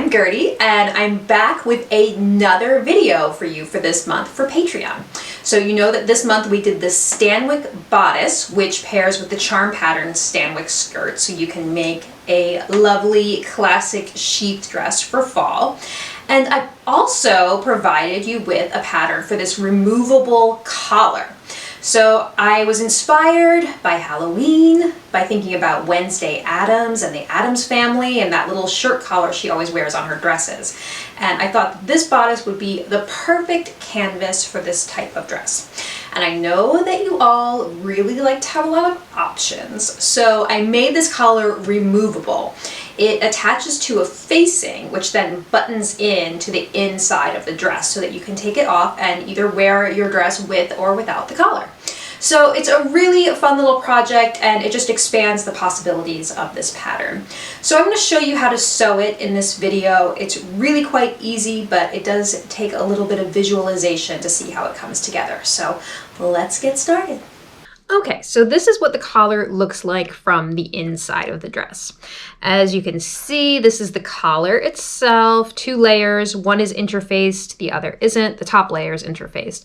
I'm Gertie, and I'm back with another video for you for this month for Patreon. So you know that this month we did the Stanwyck bodice, which pairs with the charm pattern Stanwyck skirt, so you can make a lovely classic sheath dress for fall. And I also provided you with a pattern for this removable collar. So I was inspired by Halloween, by thinking about Wednesday Addams and the Addams family and that little shirt collar she always wears on her dresses. And I thought this bodice would be the perfect canvas for this type of dress. And I know that you all really like to have a lot of options, so I made this collar removable. It attaches to a facing, which then buttons in to the inside of the dress so that you can take it off and either wear your dress with or without the collar. So it's a really fun little project, and it just expands the possibilities of this pattern. So I'm going to show you how to sew it in this video. It's really quite easy, but it does take a little bit of visualization to see how it comes together. So let's get started. Okay, so this is what the collar looks like from the inside of the dress. As you can see, this is the collar itself, 2 layers. One is interfaced, the other isn't. The top layer is interfaced.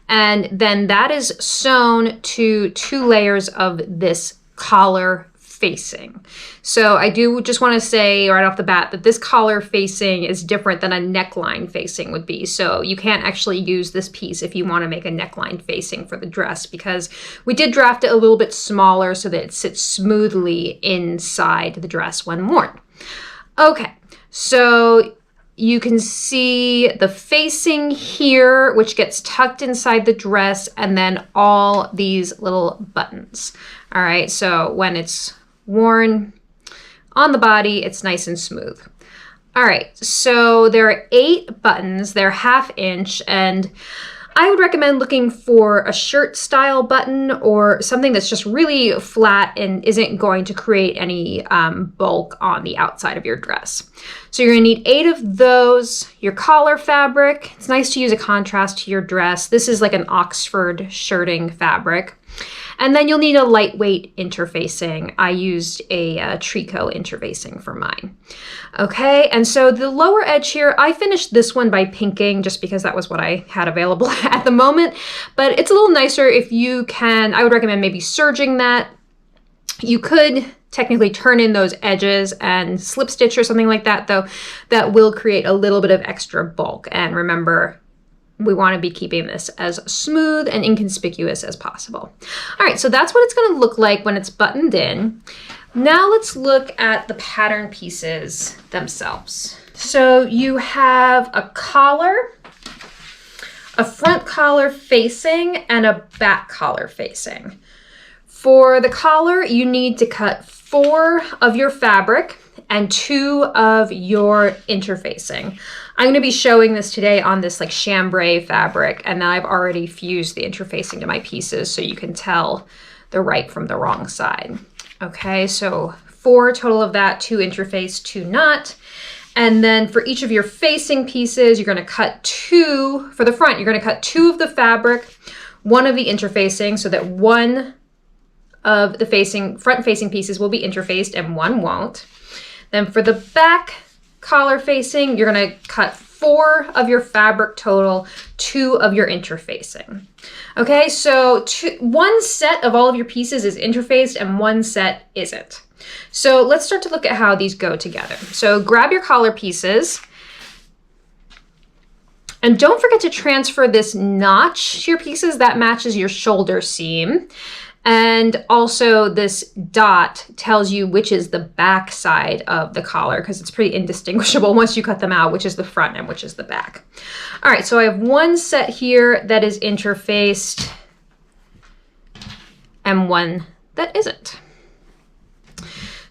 And then that is sewn to 2 layers of this collar facing. So I do just want to say right off the bat that this collar facing is different than a neckline facing would be. So you can't actually use this piece if you want to make a neckline facing for the dress, because we did draft it a little bit smaller so that it sits smoothly inside the dress when worn. Okay, so you can see the facing here, which gets tucked inside the dress, and then all these little buttons. All right, so when it's worn on the body, it's nice and smooth. All right, so there are 8 buttons. They're 1/2 inch, and I would recommend looking for a shirt style button or something that's just really flat and isn't going to create any bulk on the outside of your dress. So you're gonna need 8 of those. Your collar fabric, it's nice to use a contrast to your dress. This is like an Oxford shirting fabric. And then you'll need a lightweight interfacing. I used a Tricot interfacing for mine. Okay, and so the lower edge here, I finished this one by pinking just because that was what I had available at the moment. But it's a little nicer if you can, I would recommend maybe serging that. You could technically turn in those edges and slip stitch or something like that, though that will create a little bit of extra bulk. And remember, we want to be keeping this as smooth and inconspicuous as possible. All right, so that's what it's going to look like when it's buttoned in. Now let's look at the pattern pieces themselves. So you have a collar, a front collar facing, and a back collar facing. For the collar, you need to cut 4 of your fabric and 2 of your interfacing. I'm going to be showing this today on this like chambray fabric, and then I've already fused the interfacing to my pieces so you can tell the right from the wrong side. Okay, so 4 total of that, 2 interface, 2 not. And then for each of your facing pieces, you're going to cut 2. For the front, you're going to cut 2 of the fabric, 1 of the interfacing, so that 1 of the front facing pieces will be interfaced and 1 won't. Then for the back collar facing, you're going to cut 4 of your fabric total, 2 of your interfacing. Okay, so 1 set of all of your pieces is interfaced and 1 set isn't. So let's start to look at how these go together. So grab your collar pieces, and don't forget to transfer this notch to your pieces. That matches your shoulder seam. And also this dot tells you which is the back side of the collar, because it's pretty indistinguishable once you cut them out, which is the front and which is the back. All right, so I have 1 set here that is interfaced and 1 that isn't.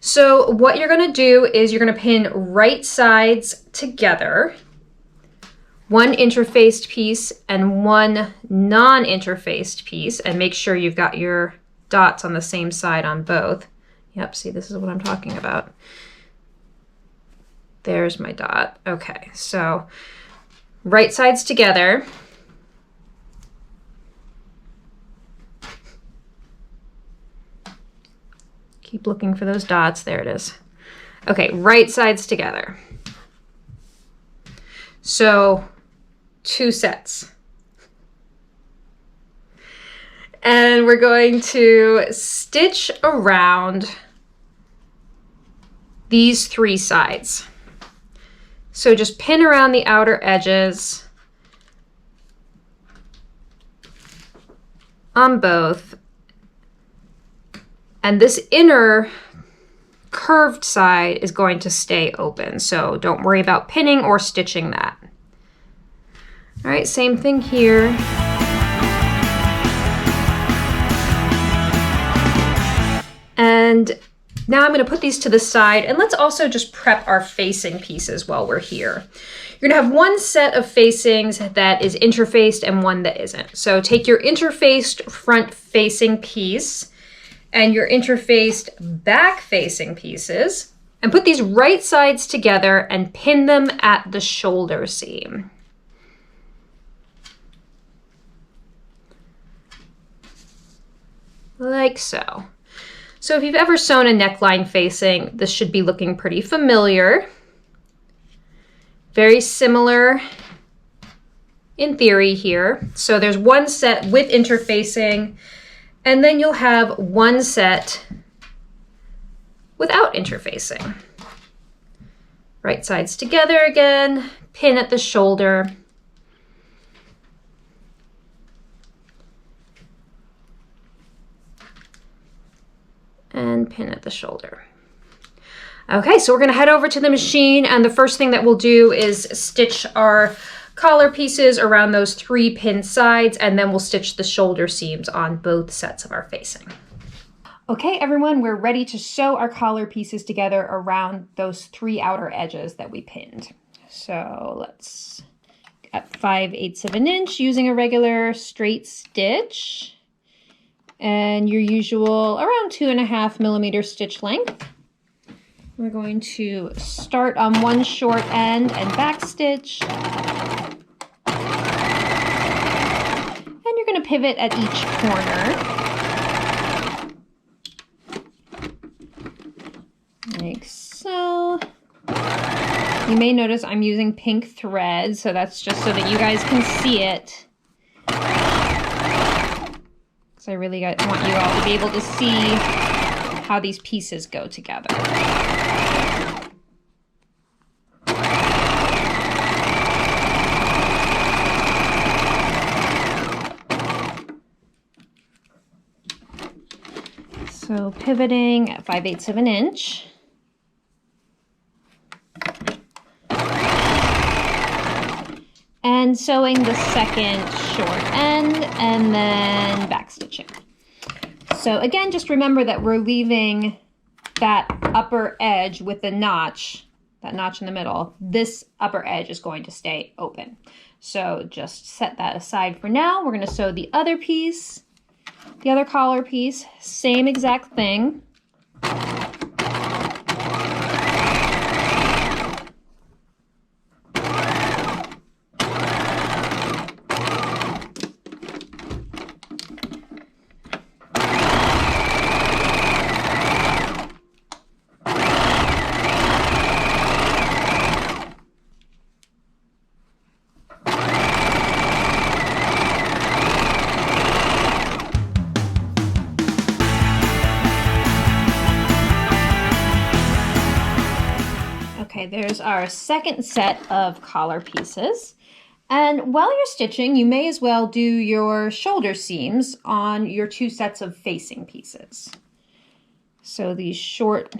So what you're gonna do is you're gonna pin right sides together, 1 interfaced piece and 1 non-interfaced piece, and make sure you've got your dots on the same side on both. Yep, see, this is what I'm talking about. There's my dot. Okay, so right sides together. Keep looking for those dots. There it is. Okay, right sides together. So 2 sets. And we're going to stitch around these 3 sides. So just pin around the outer edges on both. And this inner curved side is going to stay open. So don't worry about pinning or stitching that. All right, same thing here. And now I'm going to put these to the side, and let's also just prep our facing pieces while we're here. You're going to have one set of facings that is interfaced and one that isn't. So take your interfaced front facing piece and your interfaced back facing pieces and put these right sides together and pin them at the shoulder seam. Like so. So if you've ever sewn a neckline facing, this should be looking pretty familiar. Very similar in theory here. So there's one set with interfacing, and then you'll have one set without interfacing. Right sides together again, pin at the shoulder. And pin at the shoulder. Okay, so we're gonna head over to the machine, and the first thing that we'll do is stitch our collar pieces around those 3 pin sides, and then we'll stitch the shoulder seams on both sets of our facing. Okay, everyone, we're ready to sew our collar pieces together around those 3 outer edges that we pinned. So let's, at 5/8 of an inch, using a regular straight stitch, and your usual around 2.5 millimeter stitch length. We're going to start on one short end and back stitch. And you're going to pivot at each corner. Like so. You may notice I'm using pink thread, so that's just so that you guys can see it. So I really want you all to be able to see how these pieces go together. So pivoting at 5/8 of an inch. And sewing the second short end and then back stitching. So again, just remember that we're leaving that upper edge with the notch, that notch in the middle. This upper edge is going to stay open. So just set that aside for now. We're going to sew the other piece, the other collar piece, same exact thing. There's our second set of collar pieces. And while you're stitching, you may as well do your shoulder seams on your 2 sets of facing pieces. So these short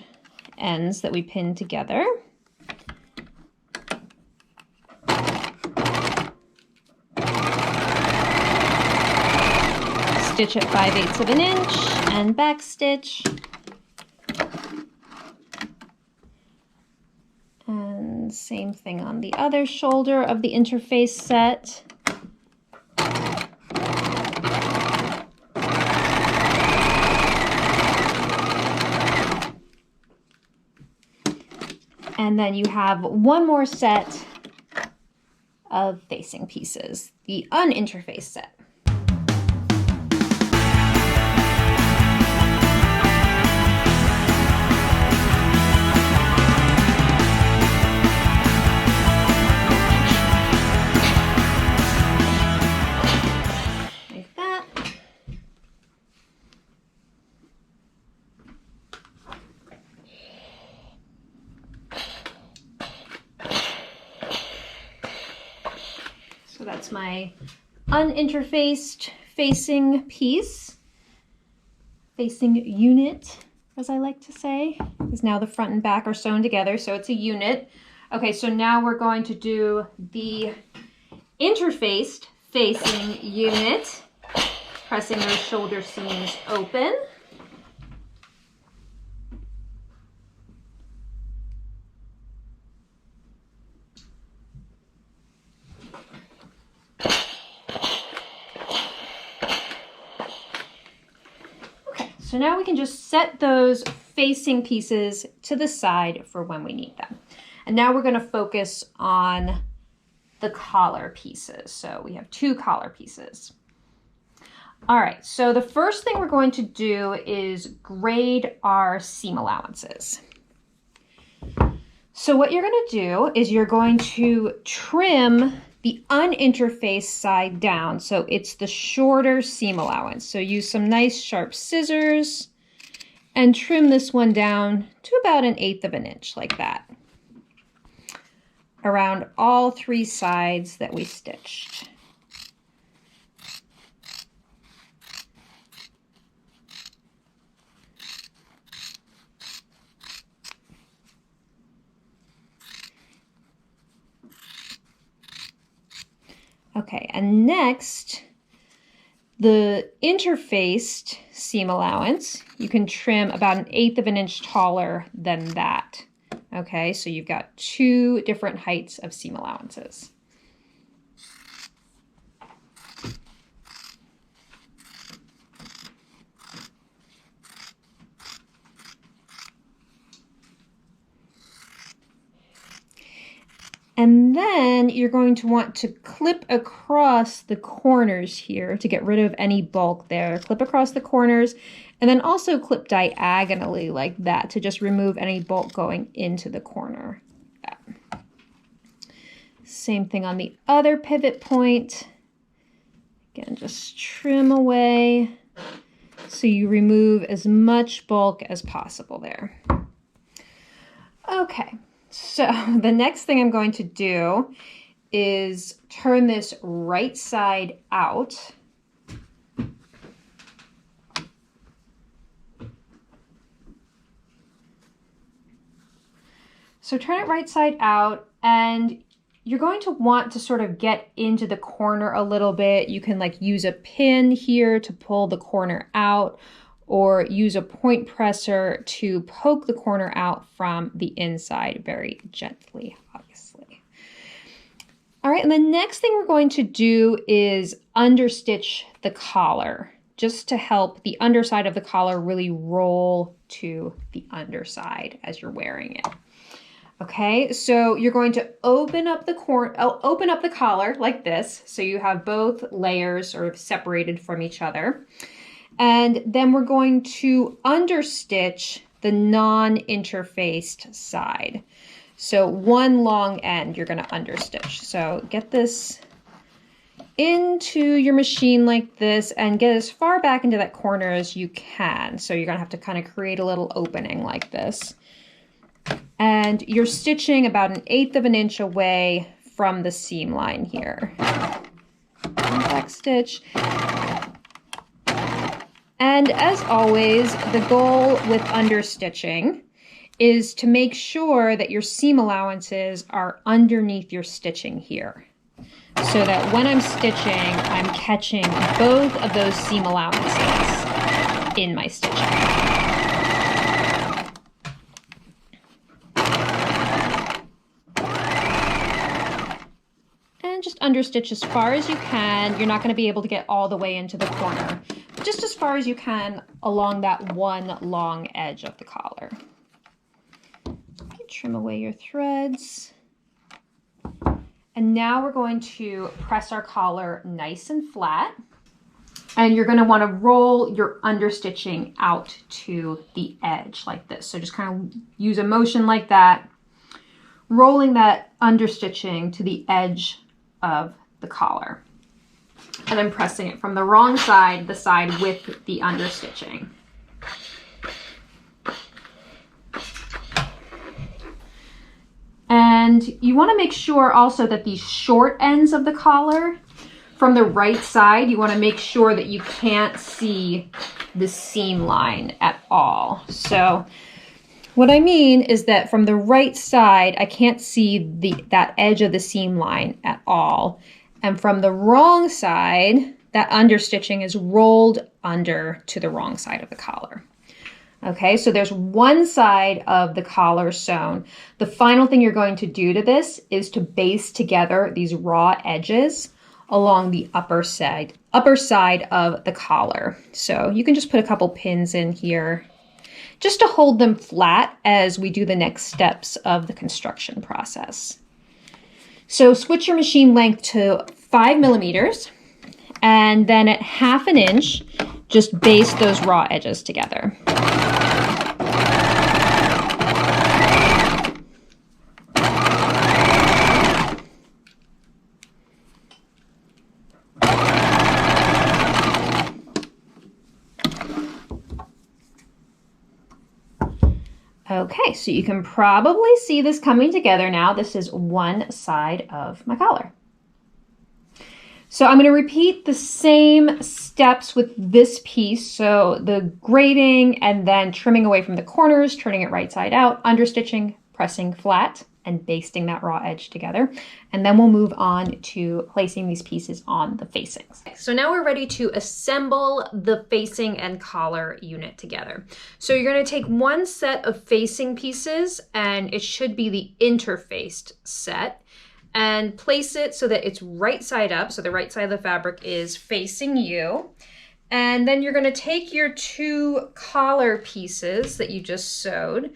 ends that we pin together. Stitch at 5/8 of an inch and back stitch. And same thing on the other shoulder of the interface set. And then you have one more set of facing pieces, the uninterfaced set. that's my uninterfaced facing piece, facing unit, as I like to say, because now the front and back are sewn together, so it's a unit. Okay, so now we're going to do the interfaced facing unit, pressing those shoulder seams open. So now we can just set those facing pieces to the side for when we need them. And now we're going to focus on the collar pieces. So we have 2 collar pieces. All right, so the first thing we're going to do is grade our seam allowances. So what you're going to do is you're going to trim the uninterfaced side down, so it's the shorter seam allowance. So use some nice sharp scissors and trim this one down to about 1/8 of an inch, like that, around all 3 sides that we stitched. Okay, and next, the interfaced seam allowance, you can trim about 1/8 of an inch taller than that. Okay, so you've got 2 different heights of seam allowances. And then you're going to want to clip across the corners here to get rid of any bulk there. Clip across the corners, and then also clip diagonally like that to just remove any bulk going into the corner. Same thing on the other pivot point. Again, just trim away so you remove as much bulk as possible there. Okay. So the next thing I'm going to do is turn this right side out. So turn it right side out, and you're going to want to sort of get into the corner a little bit. You can like use a pin here to pull the corner out, or use a point presser to poke the corner out from the inside very gently, obviously. All right, and the next thing we're going to do is understitch the collar, just to help the underside of the collar really roll to the underside as you're wearing it. Okay, so you're going to open up the collar like this, so you have both layers sort of separated from each other. And then we're going to understitch the non-interfaced side. So one long end you're going to understitch. So get this into your machine like this and get as far back into that corner as you can. So you're going to have to kind of create a little opening like this. And you're stitching about 1/8 of an inch away from the seam line here. Back stitch. And as always, the goal with understitching is to make sure that your seam allowances are underneath your stitching here, so that when I'm stitching, I'm catching both of those seam allowances in my stitching. And just understitch as far as you can. You're not going to be able to get all the way into the corner, just as far as you can along that one long edge of the collar. Trim away your threads. And now we're going to press our collar nice and flat. And you're going to want to roll your understitching out to the edge like this. So just kind of use a motion like that, rolling that understitching to the edge of the collar. And I'm pressing it from the wrong side, the side with the understitching. And you want to make sure also that these short ends of the collar from the right side, you want to make sure that you can't see the seam line at all. So what I mean is that from the right side, I can't see that edge of the seam line at all. And from the wrong side, that understitching is rolled under to the wrong side of the collar. Okay, so there's one side of the collar sewn. The final thing you're going to do to this is to baste together these raw edges along the upper side of the collar. So you can just put a couple pins in here just to hold them flat as we do the next steps of the construction process. So switch your machine length to 5 millimeters, and then at 1/2 inch, just baste those raw edges together. Okay, so you can probably see this coming together now. This is one side of my collar. So I'm going to repeat the same steps with this piece. So the grading and then trimming away from the corners, turning it right side out, understitching, pressing flat, and basting that raw edge together. And then we'll move on to placing these pieces on the facings. So now we're ready to assemble the facing and collar unit together. So you're going to take one set of facing pieces, and it should be the interfaced set, and place it so that it's right side up. So the right side of the fabric is facing you. And then you're going to take your 2 collar pieces that you just sewed,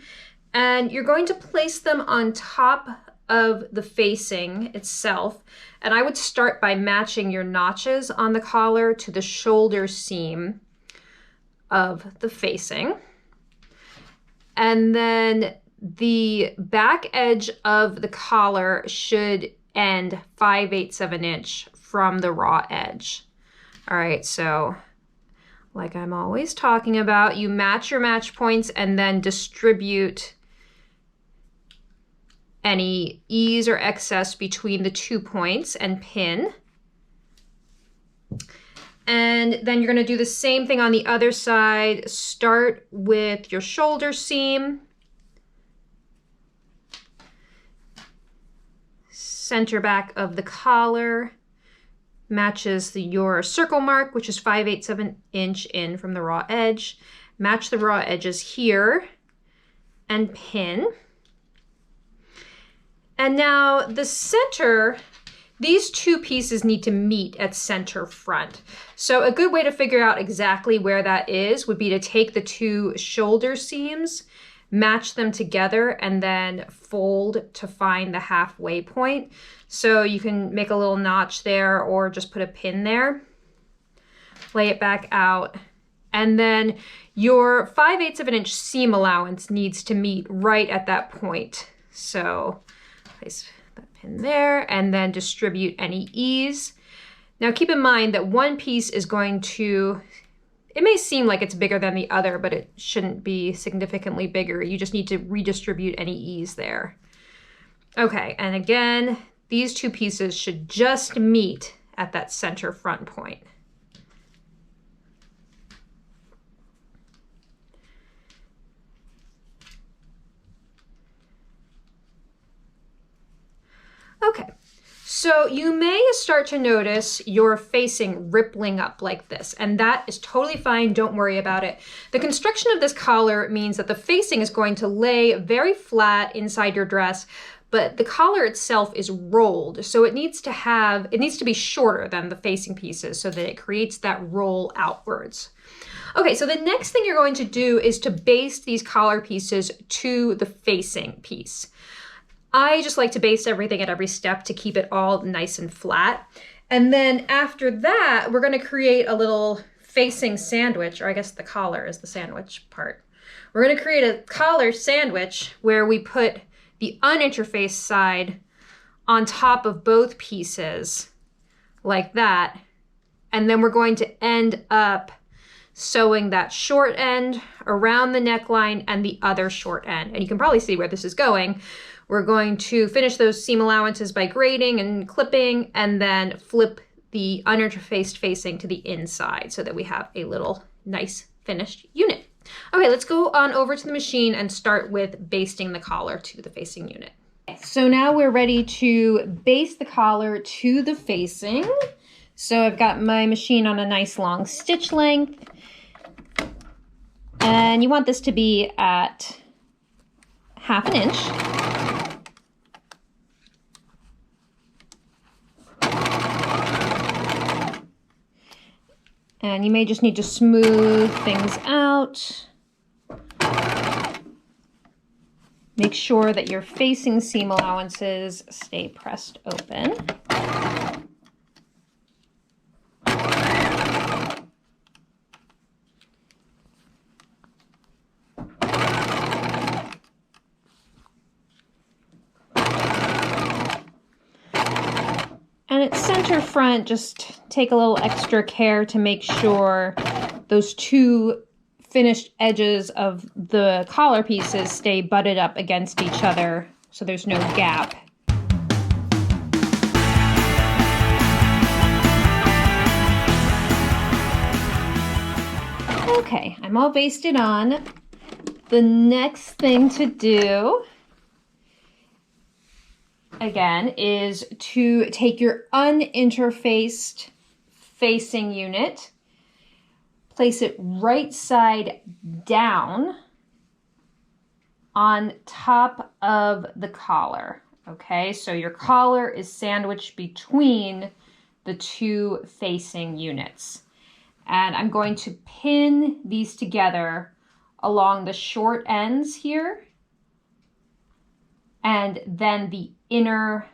and you're going to place them on top of the facing itself. And I would start by matching your notches on the collar to the shoulder seam of the facing. And then the back edge of the collar should end 5/8 of an inch from the raw edge. All right, so like I'm always talking about, you match your match points and then distribute any ease or excess between the 2 points and pin. And then you're going to do the same thing on the other side. Start with your shoulder seam, center back of the collar matches your circle mark, which is 5/8 of an inch in from the raw edge. Match the raw edges here and pin. And now the center, these 2 pieces need to meet at center front. So a good way to figure out exactly where that is would be to take the 2 shoulder seams, match them together, and then fold to find the halfway point. So you can make a little notch there or just put a pin there, lay it back out, and then your 5/8 of an inch seam allowance needs to meet right at that point. So place that pin there and then distribute any ease. Now keep in mind that one piece is going to, it may seem like it's bigger than the other, but it shouldn't be significantly bigger. You just need to redistribute any ease there. Okay, and again, these 2 pieces should just meet at that center front point. Okay, so you may start to notice your facing rippling up like this, and that is totally fine. Don't worry about it. The construction of this collar means that the facing is going to lay very flat inside your dress, but the collar itself is rolled. So it needs to be shorter than the facing pieces so that it creates that roll outwards. Okay, so the next thing you're going to do is to baste these collar pieces to the facing piece. I just like to baste everything at every step to keep it all nice and flat. And then after that, we're going to create a little facing sandwich, or I guess the collar is the sandwich part. We're going to create a collar sandwich where we put the uninterfaced side on top of both pieces like that. And then we're going to end up sewing that short end around the neckline and the other short end. And you can probably see where this is going. We're going to finish those seam allowances by grading and clipping, and then flip the uninterfaced facing to the inside so that we have a little nice finished unit. Okay, let's go on over to the machine and start with basting the collar to the facing unit. So now we're ready to baste the collar to the facing. So I've got my machine on a nice long stitch length. And you want this to be at 1/2 inch. And you may just need to smooth things out. Make sure that your facing seam allowances stay pressed open. And at center front, just take a little extra care to make sure those two finished edges of the collar pieces stay butted up against each other so there's no gap. Okay, I'm all basted on. The next thing to do, again, is to take your uninterfaced facing unit, place it right side down on top of the collar. Okay, so your collar is sandwiched between the two facing units. And I'm going to pin these together along the short ends here, and then the inner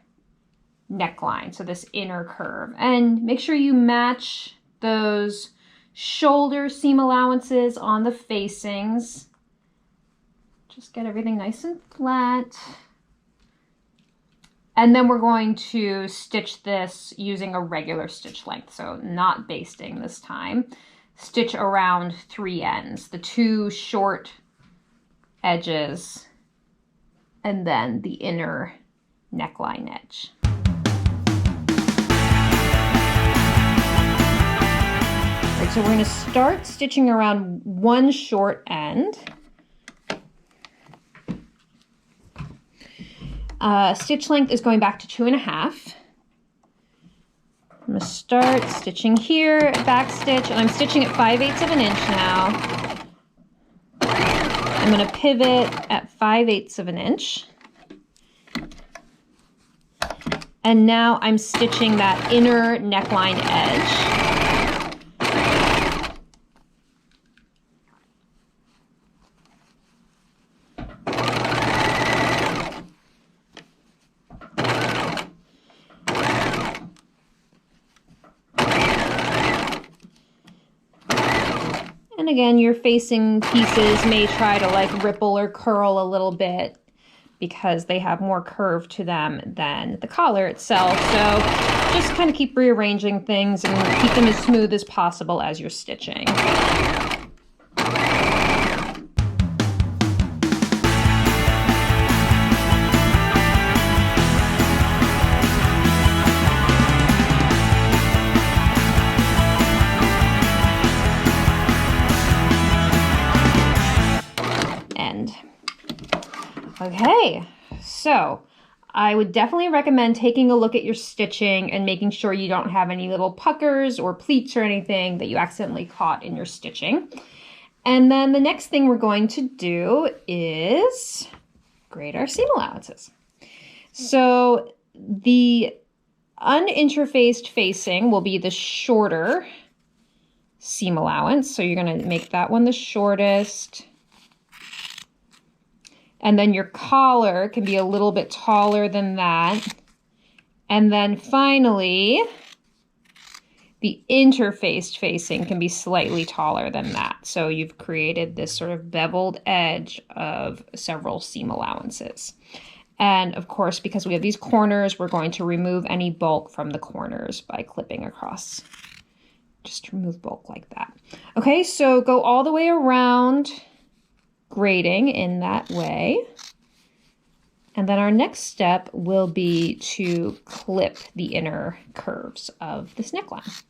neckline, so this inner curve. And make sure you match those shoulder seam allowances on the facings. Just get everything nice and flat. And then we're going to stitch this using a regular stitch length, so not basting this time. Stitch around 3 ends, the 2 short edges, and then the inner neckline edge. All right, so we're going to start stitching around 1 short end. Stitch length is going back to 2.5. I'm going to start stitching here, back stitch, and I'm stitching at 5/8 of an inch now. I'm going to pivot at 5/8 of an inch. And now I'm stitching that inner neckline edge. And again, your facing pieces may try to like ripple or curl a little bit because they have more curve to them than the collar itself. So just kind of keep rearranging things and keep them as smooth as possible as you're stitching. Okay, so I would definitely recommend taking a look at your stitching and making sure you don't have any little puckers or pleats or anything that you accidentally caught in your stitching. And then the next thing we're going to do is grade our seam allowances. So the uninterfaced facing will be the shorter seam allowance. So you're going to make that one the shortest. And then your collar can be a little bit taller than that. And then finally, the interfaced facing can be slightly taller than that. So you've created this sort of beveled edge of several seam allowances. And of course, because we have these corners, we're going to remove any bulk from the corners by clipping across. Just remove bulk like that. Okay, so go all the way around, grading in that way. And then our next step will be to clip the inner curves of this neckline.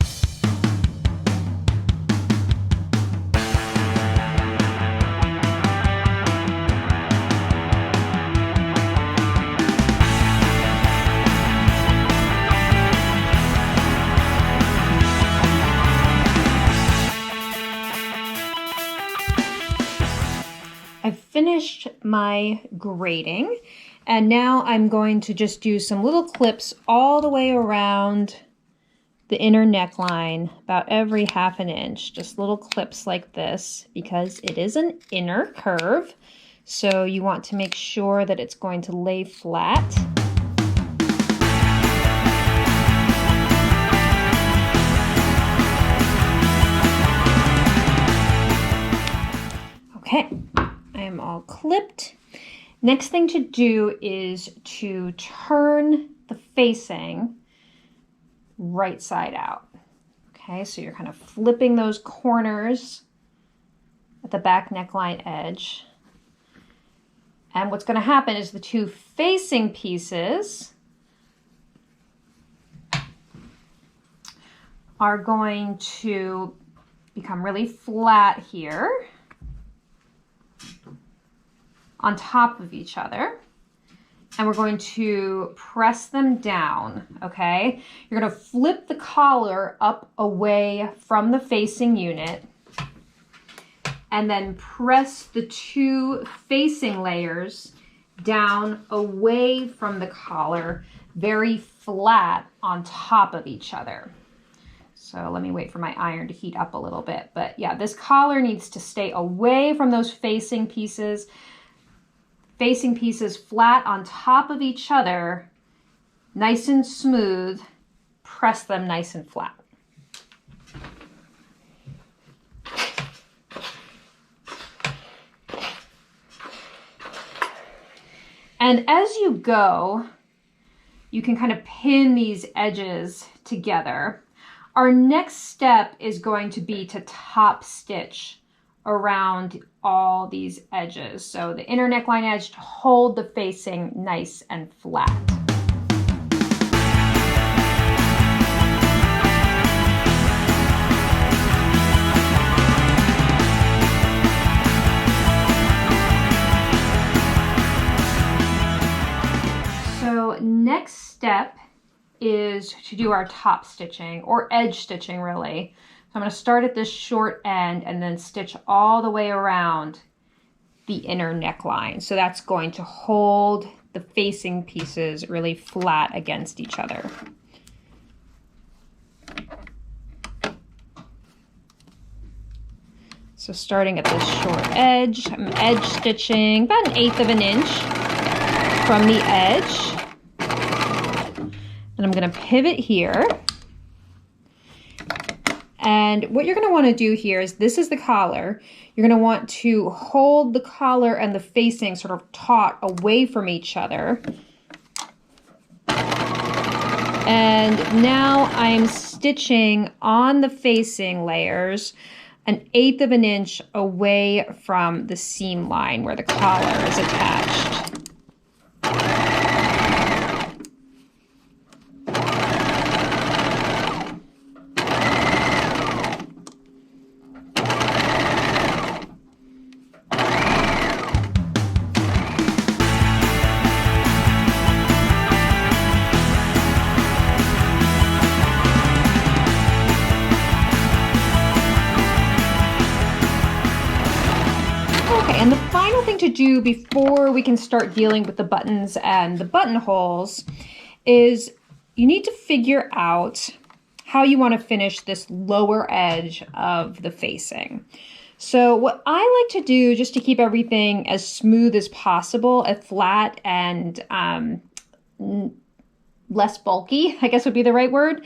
I've finished my grading, and now I'm going to just do some little clips all the way around the inner neckline, about every ½ inch, just little clips like this, because it is an inner curve, so you want to make sure that it's going to lay flat. Okay. I am all clipped. Next thing to do is to turn the facing right side out. Okay, so you're kind of flipping those corners at the back neckline edge. And what's going to happen is the two facing pieces are going to become really flat here on top of each other, and we're going to press them down, okay? You're gonna flip the collar up away from the facing unit and then press the two facing layers down away from the collar, very flat on top of each other. So let me wait for my iron to heat up a little bit. But yeah, this collar needs to stay away from those facing pieces flat on top of each other, nice and smooth, press them nice and flat. And as you go, you can kind of pin these edges together. Our next step is going to be to top stitch around all these edges. So the inner neckline edge to hold the facing nice and flat. So next step is to do our top stitching, or edge stitching really. So I'm going to start at this short end and then stitch all the way around the inner neckline. So that's going to hold the facing pieces really flat against each other. So starting at this short edge, I'm edge stitching about 1/8 inch from the edge. And I'm going to pivot here. And what you're going to want to do here is, this is the collar. You're going to want to hold the collar and the facing sort of taut away from each other. And now I'm stitching on the facing layers 1/8 inch away from the seam line where the collar is attached. And the final thing to do before we can start dealing with the buttons and the buttonholes is you need to figure out how you want to finish this lower edge of the facing. So what I like to do, just to keep everything as smooth as possible, as flat and less bulky, I guess would be the right word,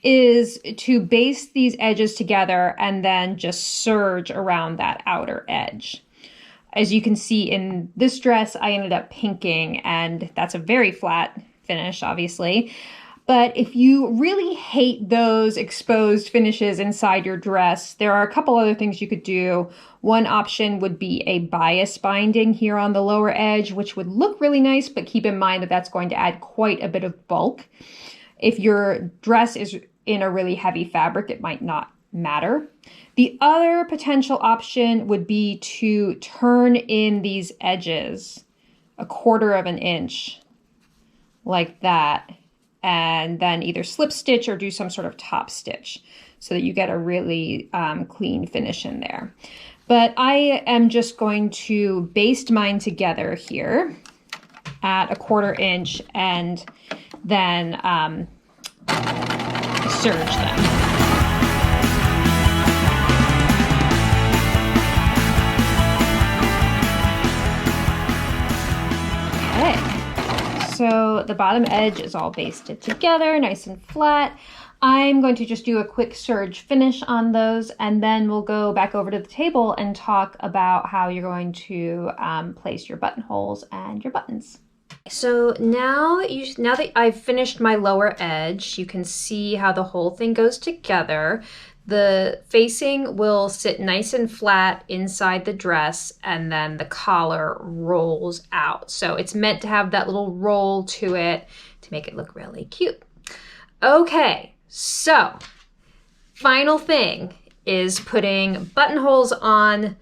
is to baste these edges together and then just serge around that outer edge. As you can see in this dress, I ended up pinking, and that's a very flat finish, obviously. But if you really hate those exposed finishes inside your dress, there are a couple other things you could do. One option would be a bias binding here on the lower edge, which would look really nice, but keep in mind that that's going to add quite a bit of bulk. If your dress is in a really heavy fabric, it might not matter. The other potential option would be to turn in these edges 1/4 of an inch like that, and then either slip stitch or do some sort of top stitch so that you get a really clean finish in there. But I am just going to baste mine together here at 1/4 inch and then serge them. So the bottom edge is all basted together, nice and flat. I'm going to just do a quick serge finish on those, and then we'll go back over to the table and talk about how you're going to place your buttonholes and your buttons. So now that I've finished my lower edge, you can see how the whole thing goes together. The facing will sit nice and flat inside the dress, and then the collar rolls out. So it's meant to have that little roll to it to make it look really cute. Okay, so final thing is putting buttonholes on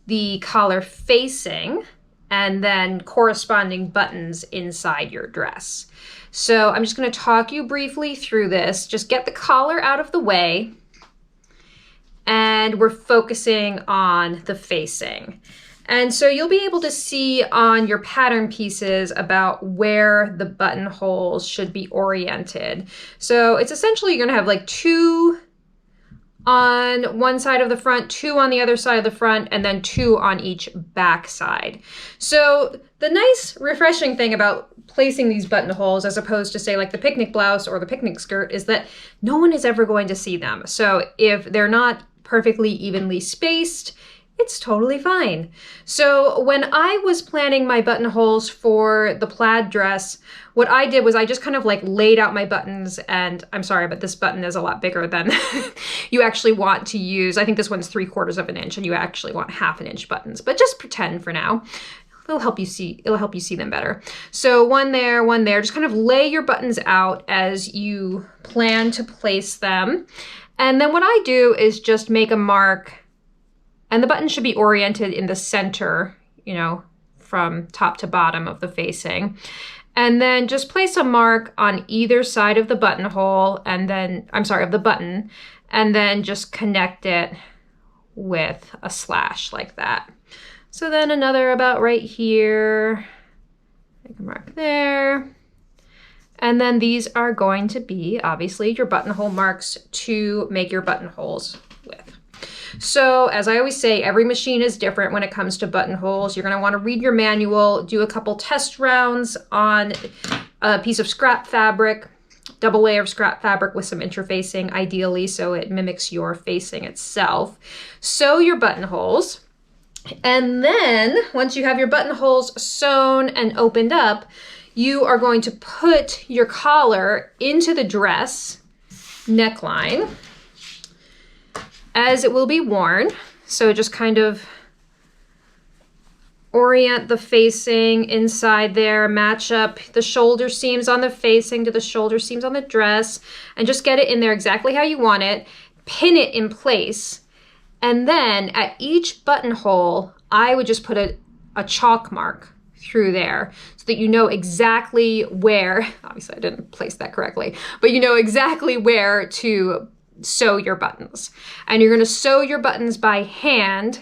the collar facing and then corresponding buttons inside your dress. So I'm just going to talk you briefly through this. Just get the collar out of the way, and we're focusing on the facing. And so you'll be able to see on your pattern pieces about where the buttonholes should be oriented. So it's essentially you're gonna have like 2 on one side of the front, 2 on the other side of the front, and then 2 on each back side. So the nice refreshing thing about placing these buttonholes, as opposed to say like the picnic blouse or the picnic skirt, is that no one is ever going to see them. So if they're not perfectly evenly spaced, it's totally fine. So when I was planning my buttonholes for the plaid dress, what I did was I just kind of like laid out my buttons, and I'm sorry, but this button is a lot bigger than you actually want to use. I think this one's 3/4 of an inch, and you actually want 1/2 inch buttons, but just pretend for now. It'll help you see them better. So one there, just kind of lay your buttons out as you plan to place them. And then what I do is just make a mark, and the button should be oriented in the center, you know, from top to bottom of the facing. And then just place a mark on either side of the buttonhole, and then, of the button, and then just connect it with a slash like that. So then another about right here, make a mark there. And then these are going to be, obviously, your buttonhole marks to make your buttonholes with. So as I always say, every machine is different when it comes to buttonholes. You're gonna wanna read your manual, do a couple test rounds on a piece of scrap fabric, double layer of scrap fabric with some interfacing, ideally, so it mimics your facing itself. Sew your buttonholes. And then once you have your buttonholes sewn and opened up, you are going to put your collar into the dress neckline as it will be worn. So just kind of orient the facing inside there, match up the shoulder seams on the facing to the shoulder seams on the dress, and just get it in there exactly how you want it, pin it in place. And then at each buttonhole, I would just put a chalk mark through there so that you know exactly where, obviously I didn't place that correctly, but you know exactly where to sew your buttons. And you're gonna sew your buttons by hand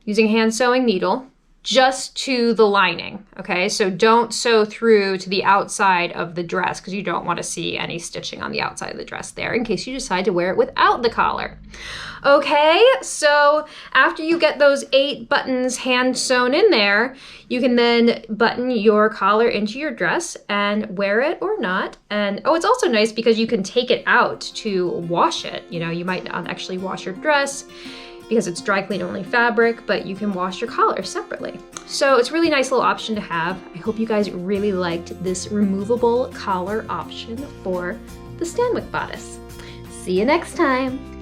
using hand sewing needle just to the lining, okay? So don't sew through to the outside of the dress because you don't want to see any stitching on the outside of the dress there in case you decide to wear it without the collar. Okay, so after you get those 8 buttons hand sewn in there, you can then button your collar into your dress and wear it or not. And oh, it's also nice because you can take it out to wash it. You know, you might not actually wash your dress. because it's dry clean only fabric, but you can wash your collar separately. So it's a really nice little option to have. I hope you guys really liked this removable collar option for the Stanwyck bodice. See you next time.